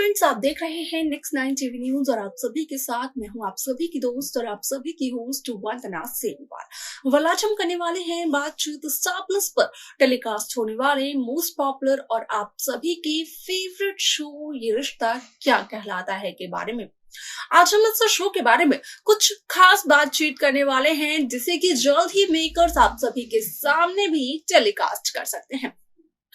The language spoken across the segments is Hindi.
फ्रेंड्स, आप देख रहे हैं नेक्स्ट 9 टीवी न्यूज और आप सभी के साथ मैं हूं आप सभी की दोस्त और आप सभी की होस्ट वंदना सेनवाल। आज हम करने वाले हैं बातचीत स्टार प्लस पर टेलीकास्ट होने वाले मोस्ट पॉपुलर और आप सभी की फेवरेट शो ये रिश्ता क्या कहलाता है के बारे में। आज हम इस शो के बारे में कुछ खास बातचीत करने वाले हैं जिसे कि जल्द ही मेकर्स आप सभी के सामने भी टेलीकास्ट कर सकते हैं।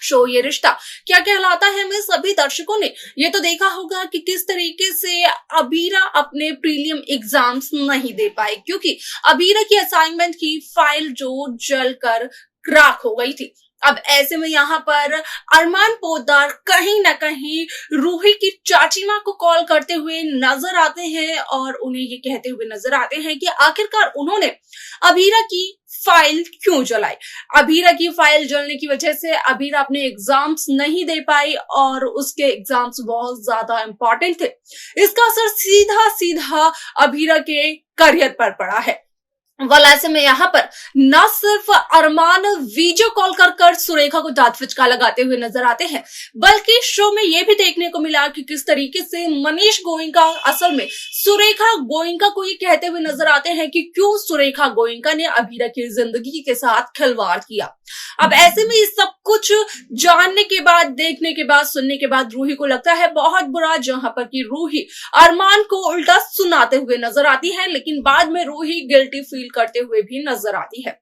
शो ये रिश्ता क्या कहलाता है में सभी दर्शकों ने ये तो देखा होगा कि किस तरीके से अबीरा अपने प्रीलियम एग्जाम्स नहीं दे पाई, क्योंकि अबीरा की असाइनमेंट की फाइल जो जलकर क्रैक हो गई थी। अब ऐसे में यहाँ पर अरमान पोद्दार कहीं ना कहीं रूही की चाची माँ को कॉल करते हुए नजर आते हैं और उन्हें ये कहते हुए नजर आते हैं कि आखिरकार उन्होंने अबीरा की फाइल क्यों जलाई। अबीरा की फाइल जलने की वजह से अबीरा अपने एग्जाम्स नहीं दे पाई और उसके एग्जाम्स बहुत ज्यादा इंपॉर्टेंट थे। इसका असर सीधा सीधा अबीरा के करियर पर पड़ा है। ऐसे में यहाँ पर न सिर्फ अरमान वीडियो कॉल कर सुरेखा को दांत फिचका लगाते हुए नजर आते हैं, बल्कि शो में यह भी देखने को मिला कि किस तरीके से मनीष गोयनका असल में सुरेखा गोयनका को ये कहते हुए नजर आते हैं कि क्यों सुरेखा गोयनका ने अबीरा की जिंदगी के साथ खिलवाड़ किया। अब ऐसे में सब कुछ जानने के बाद, देखने के बाद, सुनने के बाद रूही को लगता है बहुत बुरा, जहां पर कि रूही अरमान को उल्टा सुनाते हुए नजर आती है, लेकिन बाद में रूही गिल्टी फील करते हुए भी नजर आती है।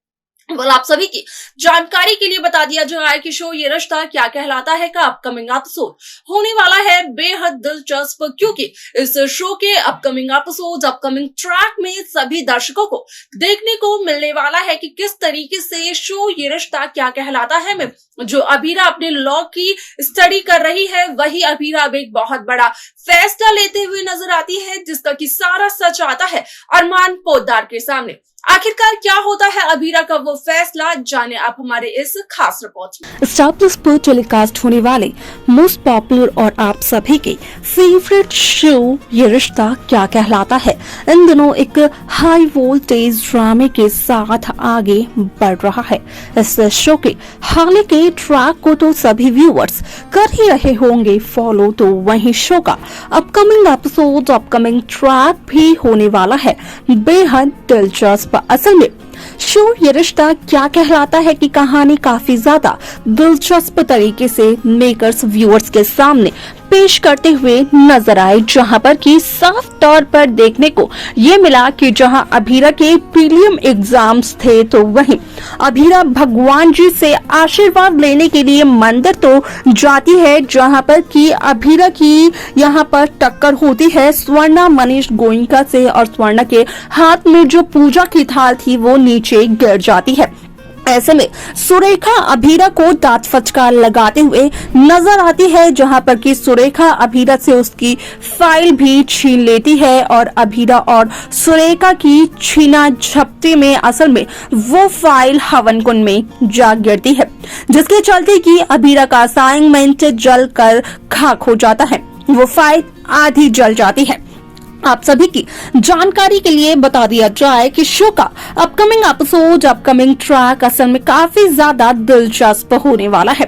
आप सभी की जानकारी के लिए बता दिया जाए कि शो ये रिश्ता क्या कहलाता है का अपकमिंग एपिसोड होने वाला है बेहद दिलचस्प, क्योंकि इस शो के अपकमिंग एपिसोड, अपकमिंग ट्रैक में सभी दर्शकों को देखने को मिलने वाला है कि किस तरीके से शो ये रिश्ता क्या कहलाता है में जो अबीरा अपने लॉ की स्टडी कर रही है, वही अबीरा अब एक बहुत बड़ा फैसला लेते हुए नजर आती है, जिसका कि सारा सच आता है अरमान पोद्दार के सामने। आखिरकार क्या होता है अबीरा का वो फैसला, जाने आप हमारे इस खास रिपोर्ट में। स्टार प्लस पर टेलीकास्ट होने वाले मोस्ट पॉपुलर और आप सभी के फेवरेट शो ये रिश्ता क्या कहलाता है इन दिनों एक हाई वोल्टेज ड्रामे के साथ आगे बढ़ रहा है। इस शो के हाल के ट्रैक को तो सभी व्यूअर्स कर ही रहे होंगे फॉलो, तो वहीं शो का अपकमिंग एपिसोड, अपकमिंग ट्रैक भी होने वाला है बेहद दिलचस्प। असल में शो ये रिश्ता क्या कहलाता है कि कहानी काफी ज्यादा दिलचस्प तरीके से मेकर्स व्यूअर्स के सामने पेश करते हुए नजर आए, जहां पर कि साफ तौर पर देखने को ये मिला कि जहां अबीरा के प्रीलियम एग्जाम्स थे, तो वहीं अबीरा भगवान जी से आशीर्वाद लेने के लिए मंदिर तो जाती है, जहां पर कि अबीरा की यहां पर टक्कर होती है स्वर्णा मनीष गोयनका से और स्वर्णा के हाथ में जो पूजा की थाल थी वो नीचे गिर जाती है। ऐसे में सुरेखा अबीरा को दांत फचका लगाते हुए नजर आती है, जहां पर कि सुरेखा अबीरा से उसकी फाइल भी छीन लेती है और अबीरा और सुरेखा की छीना झपटी में असल में वो फाइल हवन कुंड में जा गिरती है, जिसके चलते कि अबीरा का असाइनमेंट जल कर खाक हो जाता है। वो फाइल आधी जल जाती है। आप सभी की जानकारी के लिए बता दिया जाए कि शो का अपकमिंग एपिसोड, अपकमिंग ट्रैक असल में काफी ज्यादा दिलचस्प होने वाला है,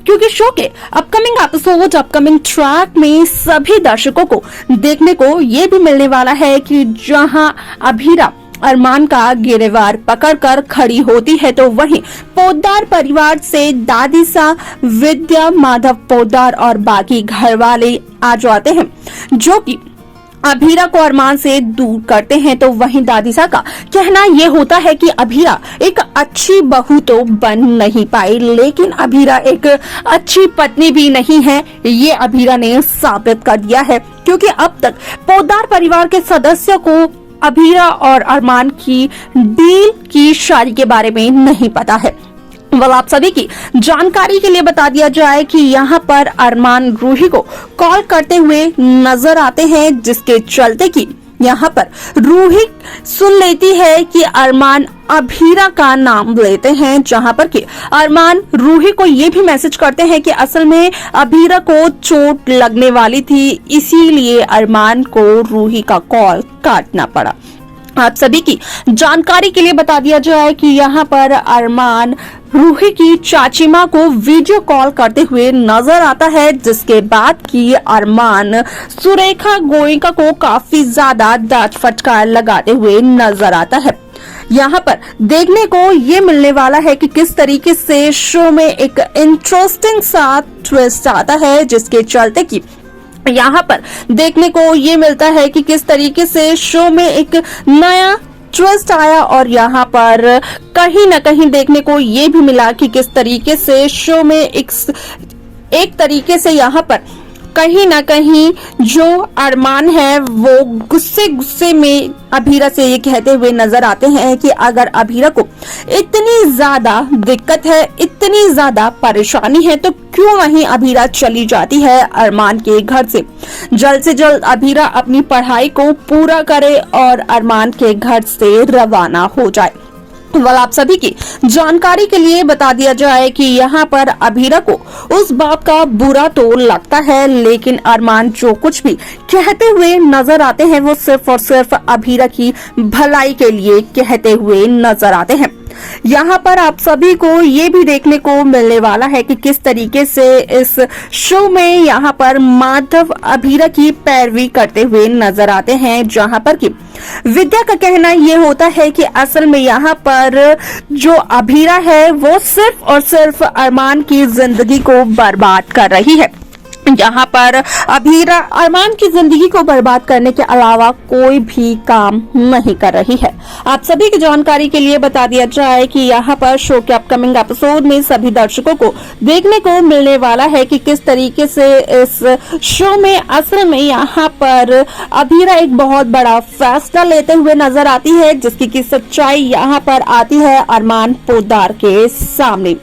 क्योंकि शो के अपकमिंग एपिसोड, अपकमिंग ट्रैक में सभी दर्शकों को देखने को ये भी मिलने वाला है कि जहां अबीरा अरमान का गिरवार पकड़कर खड़ी होती है, तो वहीं पोद्दार परिवार से दादी सा विद्या, माधव पोद्दार और बाकी घर वाले आ जाते हैं, जो कि अबीरा को अरमान से दूर करते हैं। तो वहीं दादीसा का कहना यह होता है कि अबीरा एक अच्छी बहू तो बन नहीं पाई, लेकिन अबीरा एक अच्छी पत्नी भी नहीं है, ये अबीरा ने साबित कर दिया है, क्योंकि अब तक पोद्दार परिवार के सदस्यों को अबीरा और अरमान की डील की शादी के बारे में नहीं पता है। आप सभी की जानकारी के लिए बता दिया जाए कि यहाँ पर अरमान रूही को कॉल करते हुए नजर आते हैं, जिसके चलते कि यहाँ पर रूही सुन लेती है कि अरमान अबीरा का नाम लेते हैं, जहाँ पर कि अरमान रूही को ये भी मैसेज करते हैं कि असल में अबीरा को चोट लगने वाली थी, इसीलिए अरमान को रूही का कॉल काटना पड़ा। आप सभी की जानकारी के लिए बता दिया जाए कि यहाँ पर अरमान रूही की चाची माँ को वीडियो कॉल करते हुए नजर आता है, जिसके बाद कि अरमान सुरेखा गोयनका को काफी ज्यादा डांट फटकार लगाते हुए नजर आता है। यहाँ पर देखने को ये मिलने वाला है कि किस तरीके से शो में एक इंटरेस्टिंग सा ट्विस्ट आता है, जिसके चलते कि यहाँ पर देखने को ये मिलता है कि किस तरीके से शो में एक नया ट्विस्ट आया और यहाँ पर कहीं ना कहीं देखने को ये भी मिला कि किस तरीके से शो में एक तरीके से यहाँ पर कहीं ना कहीं जो अरमान है वो गुस्से में अभीरा से ये कहते हुए नजर आते हैं कि अगर अभीरा को इतनी ज्यादा दिक्कत है, इतनी ज्यादा परेशानी है, तो क्यों नहीं अभीरा चली जाती है अरमान के घर से जल्द अभीरा अपनी पढ़ाई को पूरा करे और अरमान के घर से रवाना हो जाए। आप सभी की जानकारी के लिए बता दिया जाए कि यहाँ पर अभीरा को उस बात का बुरा तो लगता है, लेकिन अरमान जो कुछ भी कहते हुए नजर आते हैं वो सिर्फ और सिर्फ अभीरा की भलाई के लिए कहते हुए नजर आते हैं। यहाँ पर आप सभी को ये भी देखने को मिलने वाला है कि किस तरीके से इस शो में यहाँ पर माधव अभीरा की पैरवी करते हुए नजर आते हैं, जहाँ पर कि विद्या का कहना ये होता है कि असल में यहाँ पर जो अभीरा है वो सिर्फ और सिर्फ अरमान की जिंदगी को बर्बाद कर रही है। यहाँ पर अभीरा अरमान की जिंदगी को बर्बाद करने के अलावा कोई भी काम नहीं कर रही है। आप सभी की जानकारी के लिए बता दिया जाए कि यहाँ पर शो के अपकमिंग एपिसोड में सभी दर्शकों को देखने को मिलने वाला है कि किस तरीके से इस शो में असल में यहाँ पर अभीरा एक बहुत बड़ा फैसला लेते हुए नजर आती है, जिसकी की सच्चाई यहाँ पर आती है अरमान पोद्दार के सामने।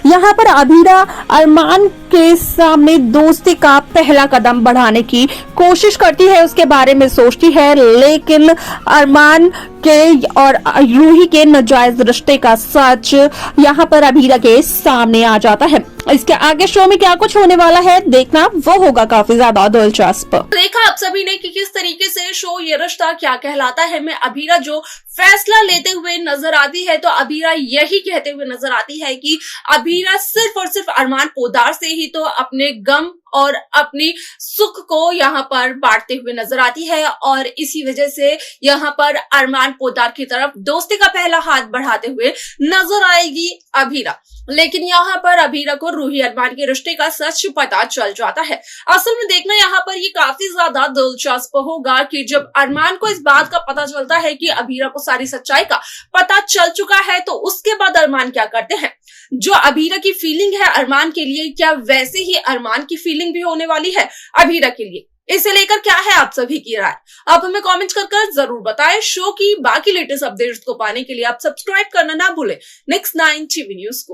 यहाँ पर अभीरा अरमान के सामने दोस्ती का पहला कदम बढ़ाने की कोशिश करती है, उसके बारे में सोचती है, लेकिन अरमान के और रूही के नाजायज रिश्ते का सच यहाँ पर अभीरा के सामने आ जाता है। इसके आगे शो में क्या कुछ होने वाला है देखना वो होगा काफी ज्यादा दिलचस्प। देखा आप सभी ने कि किस तरीके से शो ये रिश्ता क्या कहलाता है में अभीरा जो फैसला लेते हुए नजर आती है, तो अभीरा यही कहते हुए नजर आती है कि अभीरा सिर्फ और सिर्फ अरमान पोद्दार से ही तो अपने गम और अपनी सुख को यहाँ पर बांटते हुए नजर आती है, और इसी वजह से यहाँ पर अरमान पोद्दार की तरफ दोस्ती का पहला हाथ बढ़ाते हुए नजर आएगी अभीरा। लेकिन यहाँ पर अभीरा को रूही अरमान के रिश्ते का सच पता चल जाता है। असल में देखना यहाँ पर ये काफी ज्यादा दिलचस्प होगा कि जब अरमान को इस बात का पता चलता है कि अभीरा को सारी सच्चाई का पता चल चुका है, तो उसके बाद अरमान क्या करते हैं। जो अभीरा की फीलिंग है अरमान के लिए, क्या वैसे ही अरमान की फीलिंग भी होने वाली है अभीरा के लिए? इसे लेकर क्या है आप सभी की राय? आप हमें कमेंट कर जरूर बताएं। शो की बाकी लेटेस्ट अपडेट्स को पाने के लिए आप सब्सक्राइब करना ना भूलें नेक्स्ट 9 टीवी न्यूज को।